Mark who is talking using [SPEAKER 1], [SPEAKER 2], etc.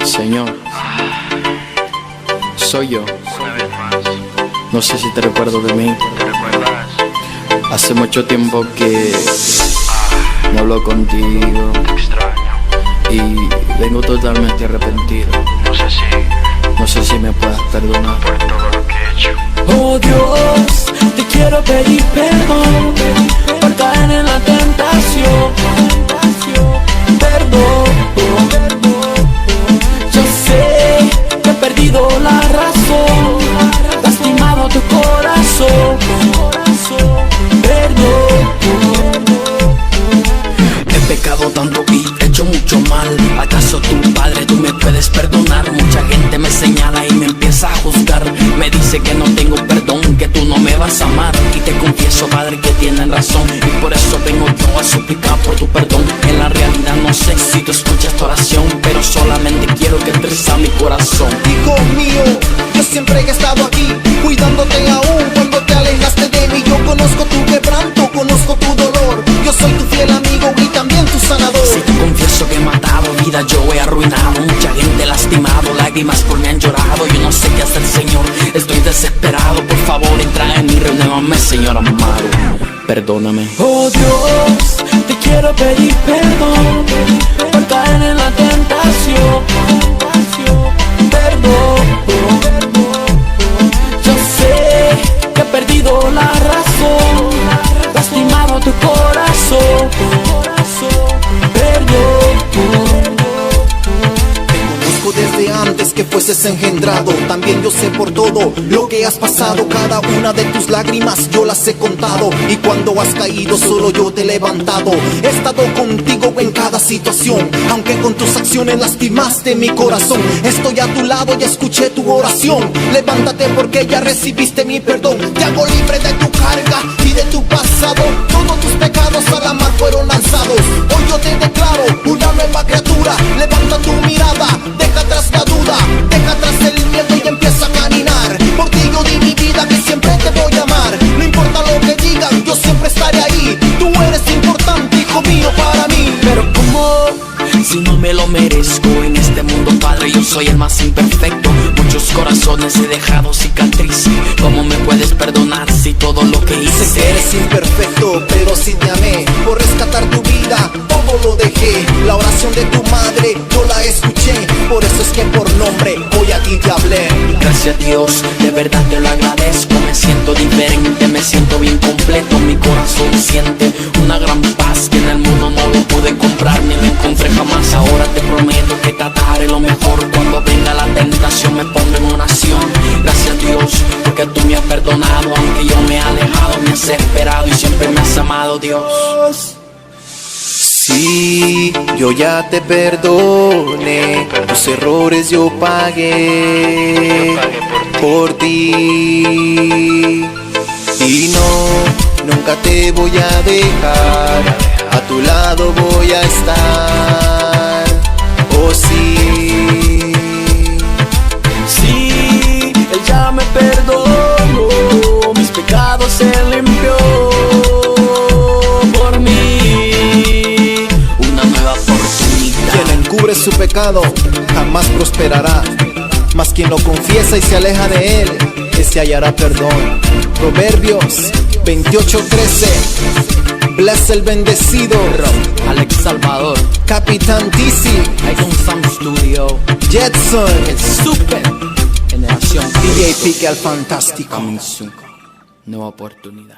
[SPEAKER 1] Señor, soy yo. No sé si te recuerdo de mí. Hace mucho tiempo que no hablo contigo y vengo totalmente arrepentido. No sé si me puedas perdonar por todo lo que he hecho.
[SPEAKER 2] Oh Dios, te quiero pedir perdón por caer en la tentación. Perdón, yo sé que he perdido la razón, lastimado tu corazón. Perdón, he pecado tanto y he hecho mucho mal. ¿Acaso tu Padre, tú me puedes perdonar? Mucha gente me señala y me empieza a juzgar. Me dice que no tengo perdón, que tú no me vas a amar. Y te confieso, Padre, que tienen razón, y por eso vengo yo a suplicar por tu perdón. En la realidad no sé si tú escuchas tu oración, pero solamente quiero que entres a mi corazón.
[SPEAKER 3] Hijo mío, yo siempre he estado aquí, cuidándote aún cuando te alejaste de mí. Yo conozco tu quebranto, conozco tu dolor. Yo soy tu fiel amigo y también tu sanador.
[SPEAKER 2] Si te confieso que he matado vida, yo he arruinado, mucha gente lastimado, lágrimas por mí han llorado. Yo no sé qué hacer, Señor, estoy desesperado. Por favor, entra en mí, renuévame, Señor amado.
[SPEAKER 1] Perdóname.
[SPEAKER 2] Oh Dios, te quiero pedir perdón por caer en la tentación. Perdón, yo sé que he perdido la razón, lastimado tu corazón. Perdón.
[SPEAKER 3] Desde antes que fueses engendrado, también yo sé por todo lo que has pasado. Cada una de tus lágrimas yo las he contado, y cuando has caído solo yo te he levantado. He estado contigo en cada situación, aunque con tus acciones lastimaste mi corazón. Estoy a tu lado y escuché tu oración. Levántate porque ya recibiste mi perdón. Te hago libre de tu carga y de tu pasado. Todos tus pecados a la mar fueron lanzados. Hoy yo te declaro una nueva criatura. Levanta tu mirada, deja atrás la duda, deja atrás el miedo y empieza a caminar. Por ti yo di mi vida, que siempre te voy a amar. No importa lo que digan, yo siempre estaré ahí. Tú eres importante, hijo mío, para mí.
[SPEAKER 2] Pero ¿cómo? Si no me lo merezco en este mundo, Padre, yo soy el más imperfecto. Muchos corazones he dejado cicatriz. ¿Cómo me puedes perdonar si todo lo que hice?
[SPEAKER 3] Sé que eres imperfecto, pero sí te amé. Por rescatar tu vida, todo lo dejé. La oración de tu madre, yo la escuché. Por eso es que por nombre hoy a ti te hablé.
[SPEAKER 2] Gracias Dios, de verdad te lo agradezco. Me siento diferente, me siento bien completo. Mi corazón siente una gran paz que en el mundo no lo pude comprar ni lo encontré jamás. Ahora te prometo que trataré lo mejor. Cuando venga la tentación me pongo en oración. Gracias Dios, porque tú me has perdonado. Aunque yo me he alejado, me has esperado y siempre me has amado, Dios.
[SPEAKER 3] Sí, yo ya te perdoné, tus errores yo pagué por ti. Y no, nunca te voy a dejar, a tu lado voy a estar. Oh sí.
[SPEAKER 2] Sí, Él ya me perdonó, mis pecados Él limpió. Por mí, una nueva oportunidad.
[SPEAKER 3] Quien encubre su pecado jamás prosperará, mas quien lo confiesa y se aleja de él, ese hallará perdón. Proverbios 28:13. Bless el bendecido.
[SPEAKER 2] Alex Salvador,
[SPEAKER 3] Capitán Dizzy,
[SPEAKER 2] Icon Sound Studio,
[SPEAKER 3] Jetson,
[SPEAKER 2] el Super Generación
[SPEAKER 3] DJ Pique al Fantástico.
[SPEAKER 1] Coming soon. Nueva oportunidad.